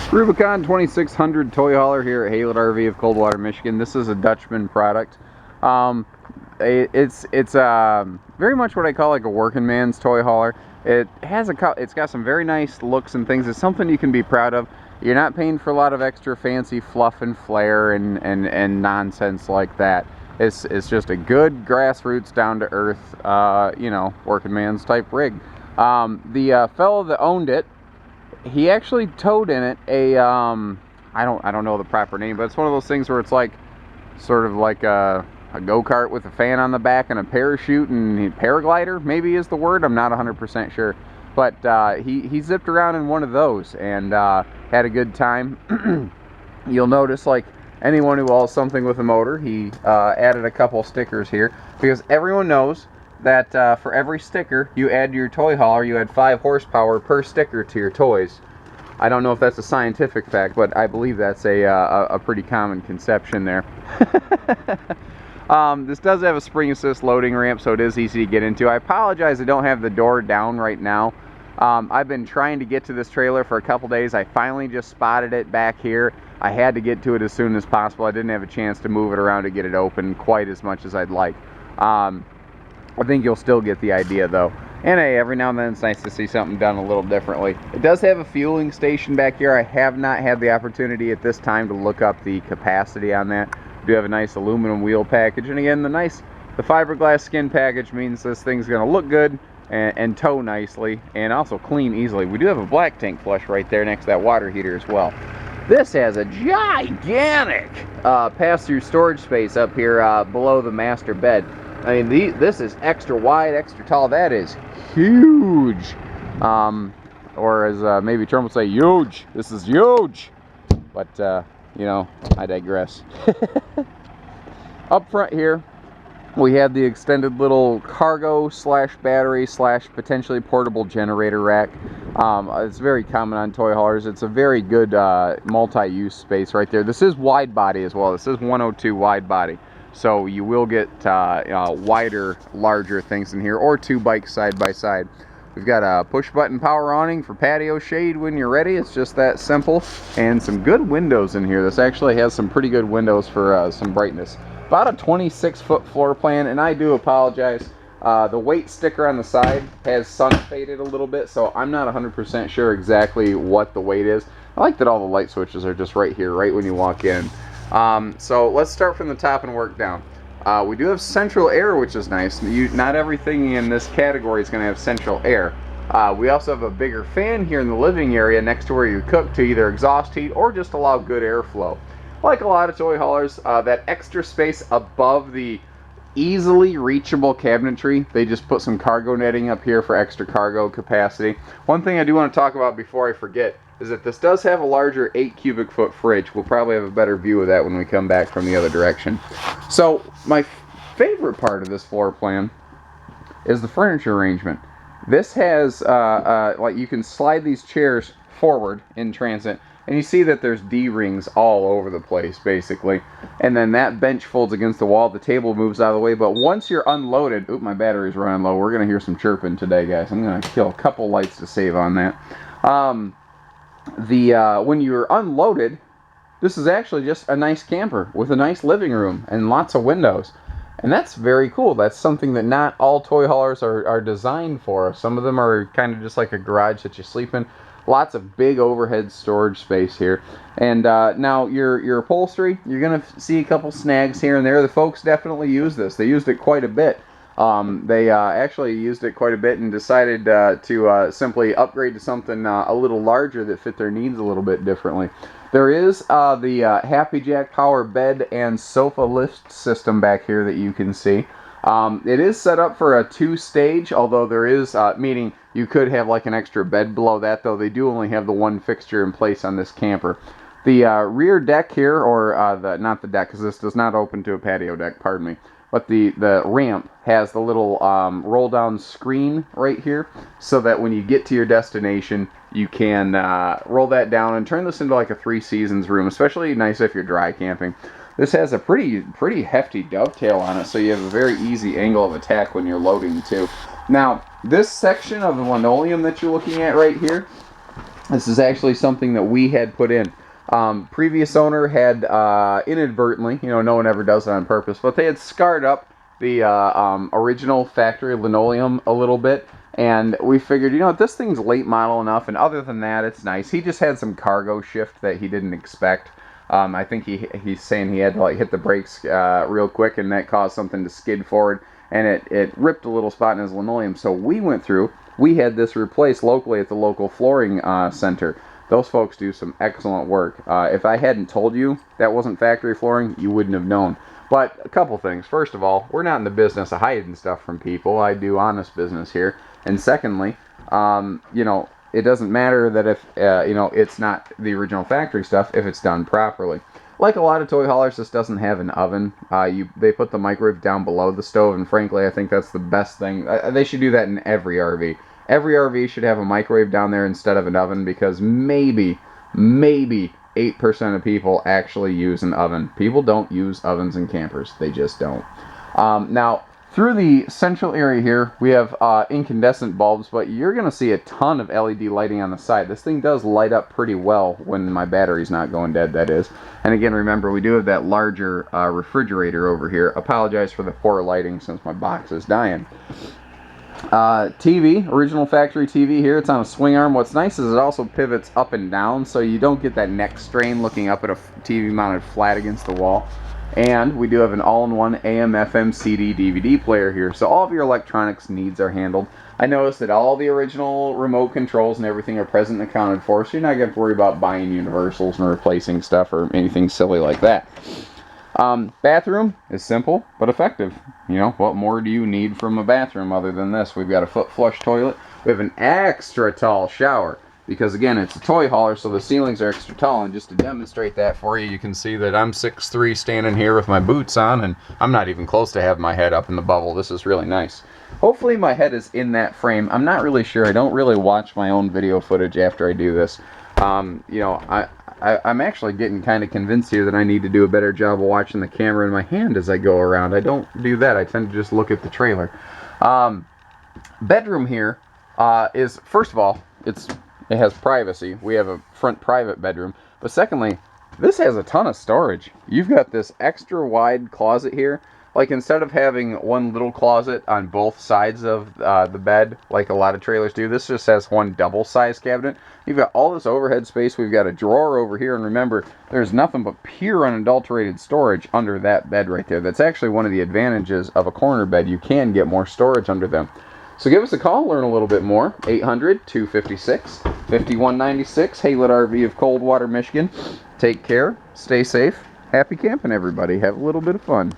Rubicon 2600 toy hauler here at Haylett RV of Coldwater, Michigan. This is a Dutchmen product. It's very much what I call like a working man's toy hauler. It's got some very nice looks and things. It's something you can be proud of. You're not paying for a lot of extra fancy fluff and flair and nonsense like that. It's just a good grassroots, down to earth, you know, working man's type rig. The fellow that owned it, he actually towed in it a I don't know the proper name, but it's one of those things where it's like sort of like a go-kart with a fan on the back and a parachute and paraglider maybe is the word. I'm not 100% sure, but he zipped around in one of those and had a good time. You'll notice, like anyone who hauls something with a motor, he added a couple stickers here because everyone knows that for every sticker you add to your toy hauler, you add 5 horsepower per sticker to your toys. I don't know if that's a scientific fact, but I believe that's a pretty common conception there. This does have a spring assist loading ramp, so it is easy to get into. I apologize I don't have the door down right now. I've been trying to get to this trailer for a couple days. I finally just spotted it back here. I had to get to it as soon as possible. I didn't have a chance to move it around to get it open quite as much as I'd like. I think you'll still get the idea though. And hey, every now and then it's nice to see something done a little differently. It does have a fueling station back here. I have not had the opportunity at this time to look up the capacity on that. We do have a nice aluminum wheel package, and again, the fiberglass skin package means this thing's going to look good and tow nicely and also clean easily. We do have a black tank flush right there next to that water heater as well. This has a gigantic pass-through storage space up here below the master bed. I mean, this is extra wide, extra tall. That is huge. Or as maybe Trump would say, huge. This is huge. But, you know, I digress. Up front here, we have the extended little cargo / battery / potentially portable generator rack. It's very common on toy haulers. It's a very good multi-use space right there. This is wide body as well. This is 102 wide body. So you will get wider, larger things in here, or 2 bikes side by side. We've got a push button power awning for patio shade when you're ready. It's just that simple. And some good windows in here. This actually has some pretty good windows for some brightness. About a 26-foot floor plan, and I do apologize. The weight sticker on the side has sun faded a little bit, so I'm not 100% sure exactly what the weight is. I like that all the light switches are just right here, right when you walk in. So let's start from the top and work down. We do have central air, which is nice. Not everything in this category is going to have central air. We also have a bigger fan here in the living area next to where you cook to either exhaust heat or just allow good airflow. Like a lot of toy haulers, that extra space above the easily reachable cabinetry, they just put some cargo netting up here for extra cargo capacity. One thing I do want to talk about before I forget is that this does have a larger 8 cubic foot fridge. We'll probably have a better view of that when we come back from the other direction. So my favorite part of this floor plan is the furniture arrangement. This has like you can slide these chairs forward in transit, and you see that there's D-rings all over the place basically, and then that bench folds against the wall. The table moves out of the way, but once you're unloaded, oop, my battery's running low. We're gonna hear some chirping today, guys. I'm gonna kill a couple lights to save on that. When you're unloaded, this is actually just a nice camper with a nice living room and lots of windows. And that's very cool. That's something that not all toy haulers are designed for. Some of them are kind of just like a garage that you sleep in. Lots of big overhead storage space here. And now your upholstery, you're going to see a couple snags here and there. The folks definitely use this. They used it quite a bit. They actually used it quite a bit and decided to simply upgrade to something a little larger that fit their needs a little bit differently. There is the Happy Jack power bed and sofa lift system back here that you can see. It is set up for a 2-stage, although there is, meaning you could have like an extra bed below that, though they do only have the one fixture in place on this camper. The rear deck here, or not the deck, because this does not open to a patio deck, pardon me. But the ramp has the little roll down screen right here, so that when you get to your destination, you can roll that down and turn this into like a 3 seasons room, especially nice if you're dry camping. This has a pretty hefty dovetail on it, so you have a very easy angle of attack when you're loading too. Now, this section of the linoleum that you're looking at right here, This is actually something that we had put in. Previous owner had inadvertently, you know, no one ever does it on purpose, but they had scarred up the original factory linoleum a little bit, and we figured, you know, this thing's late model enough, and other than that, it's nice. He just had some cargo shift that he didn't expect. I think he's saying he had to like hit the brakes real quick, and that caused something to skid forward, and it ripped a little spot in his linoleum. So we went through. We had this replaced locally at the local flooring center. Those folks do some excellent work. If I hadn't told you that wasn't factory flooring, you wouldn't have known. But a couple things. First of all, we're not in the business of hiding stuff from people. I do honest business here. And secondly, you know, it doesn't matter that if, you know, it's not the original factory stuff if it's done properly. Like a lot of toy haulers, this doesn't have an oven. They put the microwave down below the stove, and frankly, I think that's the best thing. They should do that in every RV. Every RV should have a microwave down there instead of an oven, because maybe 8% of people actually use an oven. People don't use ovens in campers. They just don't. Now, through the central area here, we have incandescent bulbs, but you're going to see a ton of LED lighting on the side. This thing does light up pretty well when my battery's not going dead, that is. And again, remember, we do have that larger refrigerator over here. Apologize for the poor lighting since my box is dying. TV, original factory TV here. It's on a swing arm. What's nice is it also pivots up and down, so you don't get that neck strain looking up at a TV mounted flat against the wall. And we do have an all-in-one AM, FM, CD, DVD player here, so all of your electronics needs are handled. I noticed that all the original remote controls and everything are present and accounted for, so you're not going to worry about buying universals and replacing stuff or anything silly like that. Bathroom is simple but effective. You know, what more do you need from a bathroom other than this? We've got a foot flush toilet. We have an extra tall shower because, again, it's a toy hauler, so the ceilings are extra tall. And just to demonstrate that for you, you can see that I'm 6'3" standing here with my boots on, and I'm not even close to having my head up in the bubble. This is really nice. Hopefully my head is in that frame. I'm not really sure. I don't really watch my own video footage after I do this. You know, I'm actually getting kind of convinced here that I need to do a better job of watching the camera in my hand as I go around. I don't do that. I tend to just look at the trailer. Bedroom here is, first of all, it has privacy. We have a front private bedroom. But secondly, this has a ton of storage. You've got this extra wide closet here. Like, instead of having one little closet on both sides of the bed, like a lot of trailers do, this just has one double-sized cabinet. You've got all this overhead space. We've got a drawer over here, and remember, there's nothing but pure unadulterated storage under that bed right there. That's actually one of the advantages of a corner bed. You can get more storage under them. So give us a call, learn a little bit more. 800-256-5196, Haylett RV of Coldwater, Michigan. Take care, stay safe, happy camping, everybody. Have a little bit of fun.